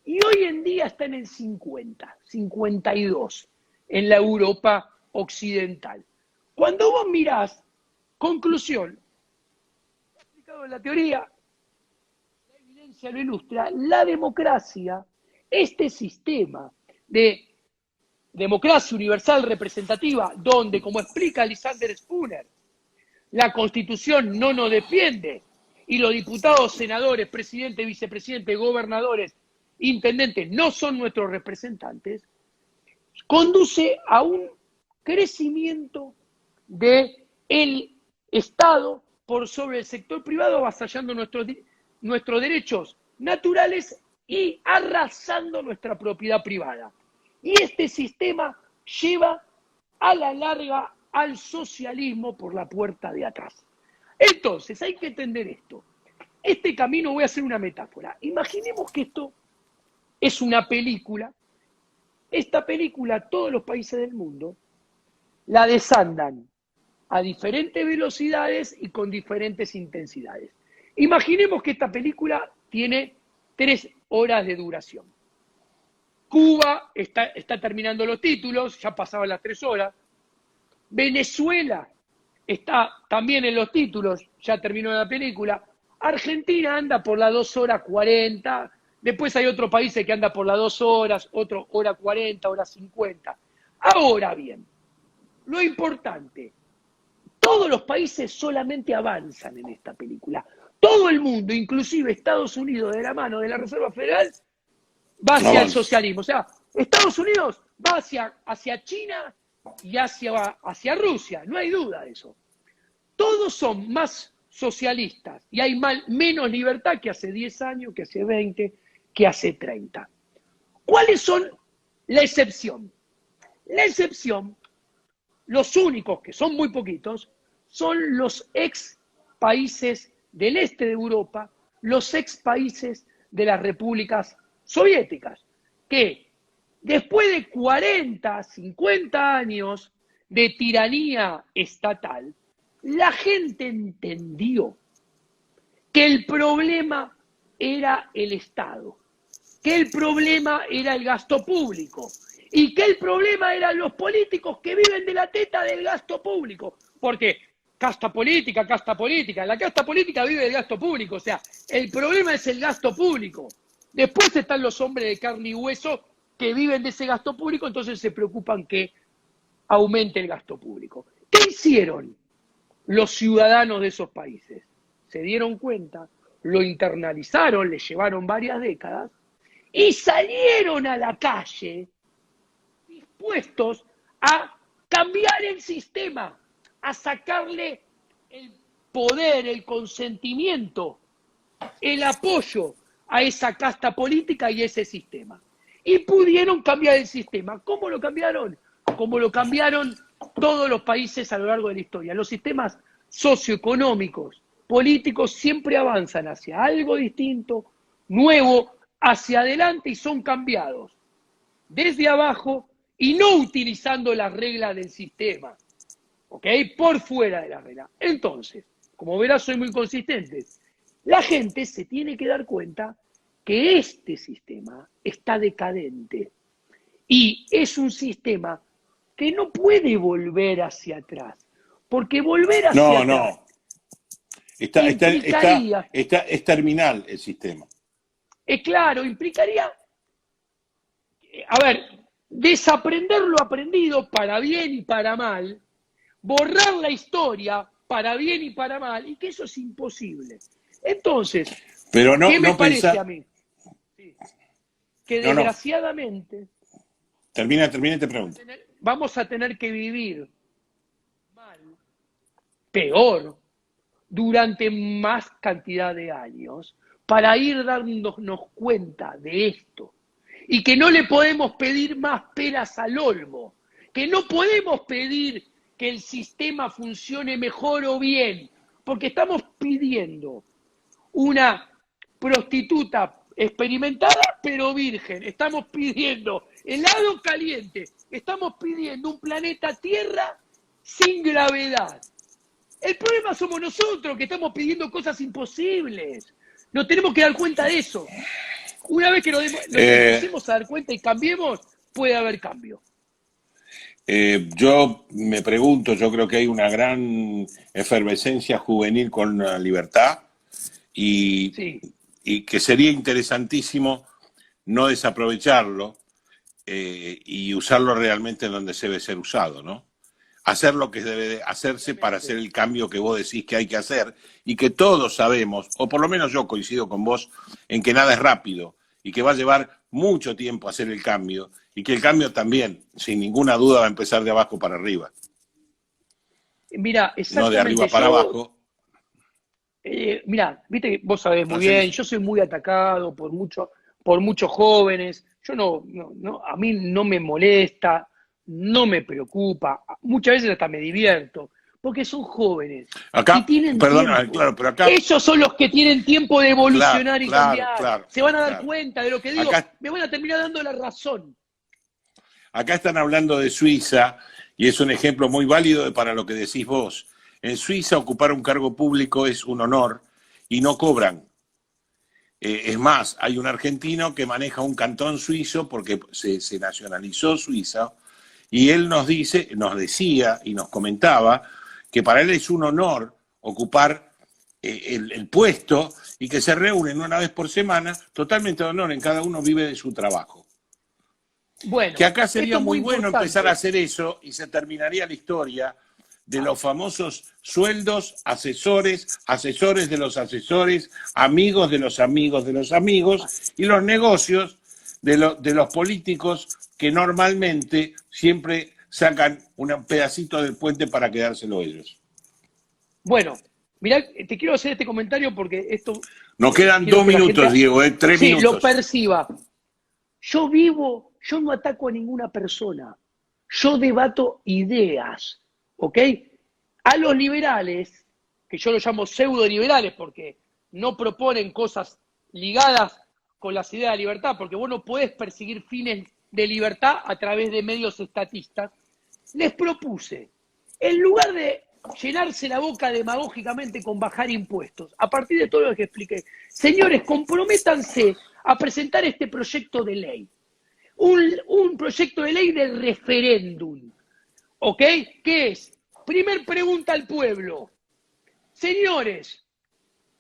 y hoy en día está en el 50, 52 en la Europa occidental. Cuando vos mirás, conclusión, explicado en la teoría, la evidencia lo ilustra, la democracia, este sistema de democracia universal representativa, donde, como explica Lysander Spooner, la Constitución no nos defiende y los diputados, senadores, presidentes, vicepresidentes, gobernadores, intendentes no son nuestros representantes, conduce a un crecimiento del Estado por sobre el sector privado, avasallando nuestros derechos naturales y arrasando nuestra propiedad privada. Y este sistema lleva a la larga al socialismo por la puerta de atrás. Entonces, hay que entender esto. Este camino, voy a hacer una metáfora. Imaginemos que esto es una película. Esta película, todos los países del mundo la desandan a diferentes velocidades y con diferentes intensidades. Imaginemos que esta película tiene 3 horas de duración. Cuba está terminando los títulos, ya pasaban las 3 horas. Venezuela está también en los títulos, ya terminó la película. Argentina anda por las 2 horas 40, después hay otros países que anda por las 2 horas, otro hora 40, hora 50. Ahora bien, lo importante, todos los países solamente avanzan en esta película. Todo el mundo, inclusive Estados Unidos, de la mano de la Reserva Federal, va hacia el socialismo. O sea, Estados Unidos va hacia China y hacia Rusia, no hay duda de eso. Todos son más socialistas y hay menos libertad que hace 10 años, que hace 20, que hace 30. ¿Cuáles son la excepción? La excepción, los únicos, que son muy poquitos, son los ex países del este de Europa, los ex países de las repúblicas soviéticas, que después de 40, 50 años de tiranía estatal, la gente entendió que el problema era el Estado, que el problema era el gasto público y que el problema eran los políticos que viven de la teta del gasto público. Porque casta política, la casta política vive del gasto público, o sea, el problema es el gasto público. Después están los hombres de carne y hueso que viven de ese gasto público, entonces se preocupan que aumente el gasto público. ¿Qué hicieron los ciudadanos de esos países? Se dieron cuenta, lo internalizaron, le llevaron varias décadas y salieron a la calle dispuestos a cambiar el sistema, a sacarle el poder, el consentimiento, el apoyo a esa casta política y ese sistema. Y pudieron cambiar el sistema. ¿Cómo lo cambiaron? Como lo cambiaron todos los países a lo largo de la historia. Los sistemas socioeconómicos, políticos, siempre avanzan hacia algo distinto, nuevo, hacia adelante y son cambiados desde abajo y no utilizando las reglas del sistema, ¿ok? Por fuera de la regla. Entonces, como verás, soy muy consistente. La gente se tiene que dar cuenta que este sistema está decadente y es un sistema que no puede volver hacia atrás, porque volver hacia atrás es terminal el sistema. Claro, implicaría, a ver, desaprender lo aprendido para bien y para mal, borrar la historia para bien y para mal, y que eso es imposible. Entonces, pero no, ¿qué me no parece pensa... a mí? Sí. Que desgraciadamente... Termina y te pregunto. Vamos a tener que vivir mal, peor, durante más cantidad de años, para ir dándonos cuenta de esto. Y que no le podemos pedir más peras al olmo, que no podemos pedir que el sistema funcione mejor o bien, porque estamos pidiendo una prostituta experimentada pero virgen, estamos pidiendo helado caliente, estamos pidiendo un planeta Tierra sin gravedad. El problema somos nosotros, que estamos pidiendo cosas imposibles. Nos tenemos que dar cuenta de eso. Una vez que nos empecemos a dar cuenta y cambiemos, puede haber cambio. Yo me pregunto, yo creo que hay una gran efervescencia juvenil con la libertad y que sería interesantísimo no desaprovecharlo y usarlo realmente en donde se debe ser usado, ¿no? Hacer lo que debe de hacerse para hacer el cambio que vos decís que hay que hacer y que todos sabemos, o por lo menos yo coincido con vos, en que nada es rápido y que va a llevar mucho tiempo hacer el cambio y que el cambio también, sin ninguna duda, va a empezar de abajo para arriba. Mira, exactamente. No de arriba para abajo. Mira, viste que vos sabés muy bien, yo soy muy atacado por muchos jóvenes. Yo no, a mí no me molesta, no me preocupa, muchas veces hasta me divierto, porque son jóvenes. Acá, y tienen perdona, tiempo. claro, pero acá... Esos son los que tienen tiempo de evolucionar y cambiar. Claro, se van a dar cuenta de lo que digo, acá, me van a terminar dando la razón. Acá están hablando de Suiza, y es un ejemplo muy válido para lo que decís vos. En Suiza ocupar un cargo público es un honor y no cobran. Es más, hay un argentino que maneja un cantón suizo porque se nacionalizó Suiza, y él nos decía y nos comentaba que para él es un honor ocupar el puesto y que se reúnen una vez por semana, totalmente de honor, en cada uno vive de su trabajo. Bueno, Que acá sería esto es muy bueno importante. empezar a hacer eso y se terminaría la historia de los famosos sueldos, asesores, asesores de los asesores, amigos de los amigos de los amigos y los negocios de los políticos que normalmente siempre sacan un pedacito del puente para quedárselo ellos. Bueno, mirá, te quiero hacer este comentario porque esto... Nos quedan quiero 2 que la minutos, gente, Diego, 3 sí, minutos. lo perciba. Yo no ataco a ninguna persona. Yo debato ideas, ¿ok? A los liberales, que yo los llamo pseudo-liberales porque no proponen cosas ligadas con las ideas de libertad, porque vos no podés perseguir fines de libertad a través de medios estatistas, les propuse, en lugar de llenarse la boca demagógicamente con bajar impuestos, a partir de todo lo que expliqué, señores, comprométanse a presentar este proyecto de ley. Un proyecto de ley de referéndum, ¿ok? ¿Qué es? Primer pregunta al pueblo. Señores,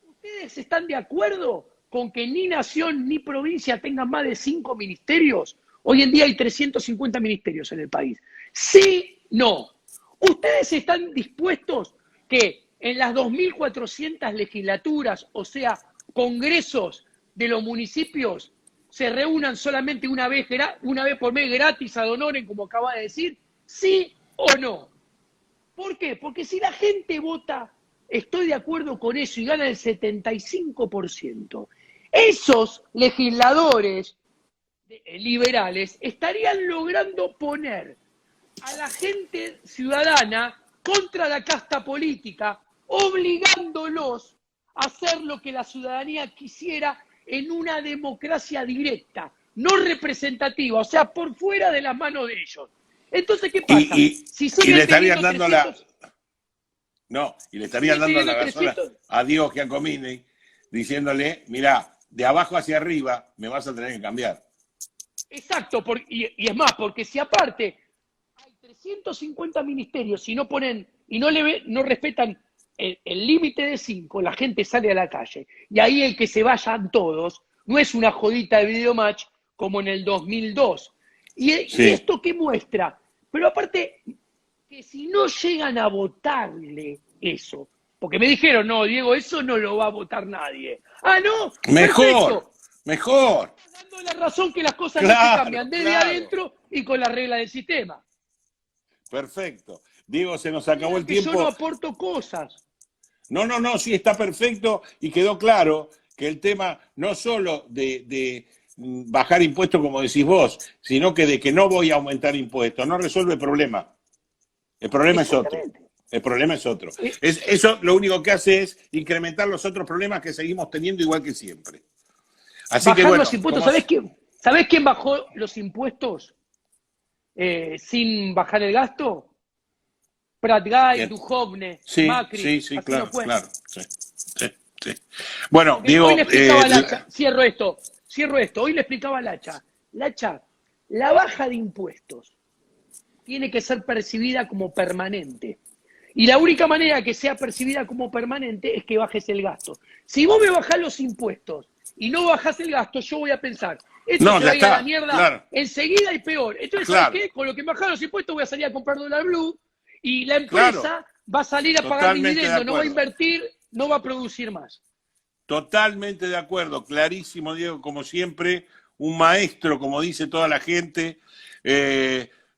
¿ustedes están de acuerdo con que ni nación ni provincia tengan más de 5 ministerios? Hoy en día hay 350 ministerios en el país. Sí, no. ¿Ustedes están dispuestos que en las 2.400 legislaturas, o sea, congresos de los municipios, se reúnan solamente una vez por mes gratis ad honorem, como acaba de decir? ¿Sí o no? ¿Por qué? Porque si la gente vota, estoy de acuerdo con eso, y gana el 75%, esos legisladores liberales estarían logrando poner a la gente ciudadana contra la casta política, obligándolos a hacer lo que la ciudadanía quisiera en una democracia directa, no representativa, o sea, por fuera de las manos de ellos. Entonces, ¿qué pasa? Si y le estarían dando 300, y le estarían dando la razón a Diego Giacomini, diciéndole, mirá, de abajo hacia arriba me vas a tener que cambiar. Exacto, y es más, porque si aparte hay 350 ministerios y no ponen, y no respetan el límite de 5, la gente sale a la calle. Y ahí el que se vayan todos no es una jodita de videomatch como en el 2002. ¿Y esto qué muestra? Pero aparte, que si no llegan a votarle eso, porque me dijeron, no, Diego, eso no lo va a votar nadie. Ah, no, mejor. Estás dando la razón que las cosas no se cambian desde adentro y con la regla del sistema. Perfecto. Diego, se nos acabó el tiempo. Yo no aporto cosas. No, sí está perfecto y quedó claro que el tema no solo de bajar impuestos, como decís vos, sino que de que no voy a aumentar impuestos, no resuelve el problema. El problema es otro. El problema es otro. Eso lo único que hace es incrementar los otros problemas que seguimos teniendo igual que siempre. Así bajar que bueno, los impuestos, ¿sabés quién bajó los impuestos sin bajar el gasto? Prat Gay, Duhovne, Macri. Sí, claro. Sí. Bueno, Diego... Hoy le explicaba a Lacha, cierro esto, hoy le explicaba a Lacha, la baja de impuestos tiene que ser percibida como permanente. Y la única manera que sea percibida como permanente es que bajes el gasto. Si vos me bajás los impuestos y no bajás el gasto, yo voy a pensar, esto se va a ir a la mierda enseguida y peor. Entonces, ¿sabes qué? Con lo que me bajan los impuestos voy a salir a comprar dólar blue y la empresa va a salir a pagar dividendos, no va a invertir, no va a producir más. Totalmente de acuerdo, clarísimo, Diego, como siempre, un maestro, como dice toda la gente,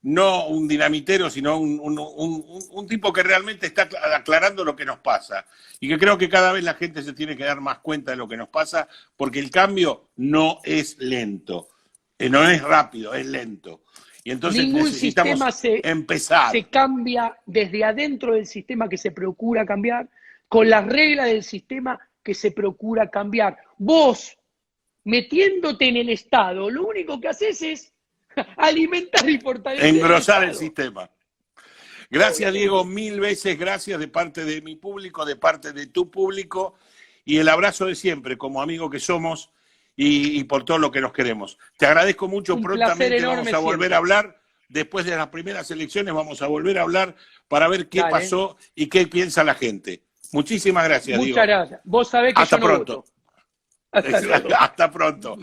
no un dinamitero, sino un tipo que realmente está aclarando lo que nos pasa. Y que creo que cada vez la gente se tiene que dar más cuenta de lo que nos pasa, porque el cambio no es lento, no es rápido, es lento. Y entonces ningún necesitamos empezar. Se cambia desde adentro del sistema que se procura cambiar, con las reglas del sistema que se procura cambiar. Vos, metiéndote en el Estado, lo único que haces es alimentar y fortalecer engrosar el sistema. Gracias, Diego, 1000 veces gracias de parte de mi público, de parte de tu público, y el abrazo de siempre, como amigo que somos, y por todo lo que nos queremos. Te agradezco mucho, prontamente vamos a volver a hablar, después de las primeras elecciones vamos a volver a hablar para ver qué pasó y qué piensa la gente. Muchísimas gracias, Diego. Muchas gracias. Vos sabés que Hasta yo no pronto. voto. Hasta luego. Hasta pronto.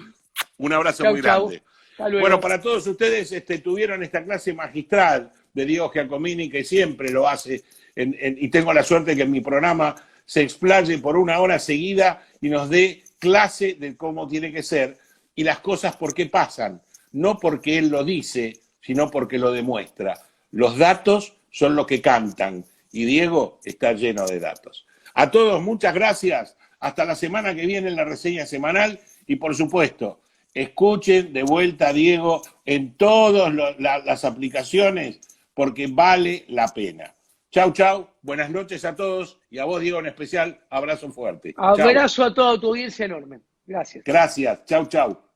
Un abrazo Chau, muy chau. grande. Hasta luego. Bueno, para todos ustedes tuvieron esta clase magistral de Diego Giacomini, que siempre lo hace, y tengo la suerte que en mi programa se explaye por 1 hora seguida y nos dé clase de cómo tiene que ser y las cosas por qué pasan, no porque él lo dice, sino porque lo demuestra. Los datos son lo que cantan y Diego está lleno de datos. A todos, muchas gracias. Hasta la semana que viene en la reseña semanal y, por supuesto, escuchen de vuelta a Diego en todas las aplicaciones porque vale la pena. Chau, chau. Buenas noches a todos y a vos, Diego, en especial, abrazo fuerte. Abrazo a toda tu audiencia enorme. Gracias. Gracias. Chau, chau.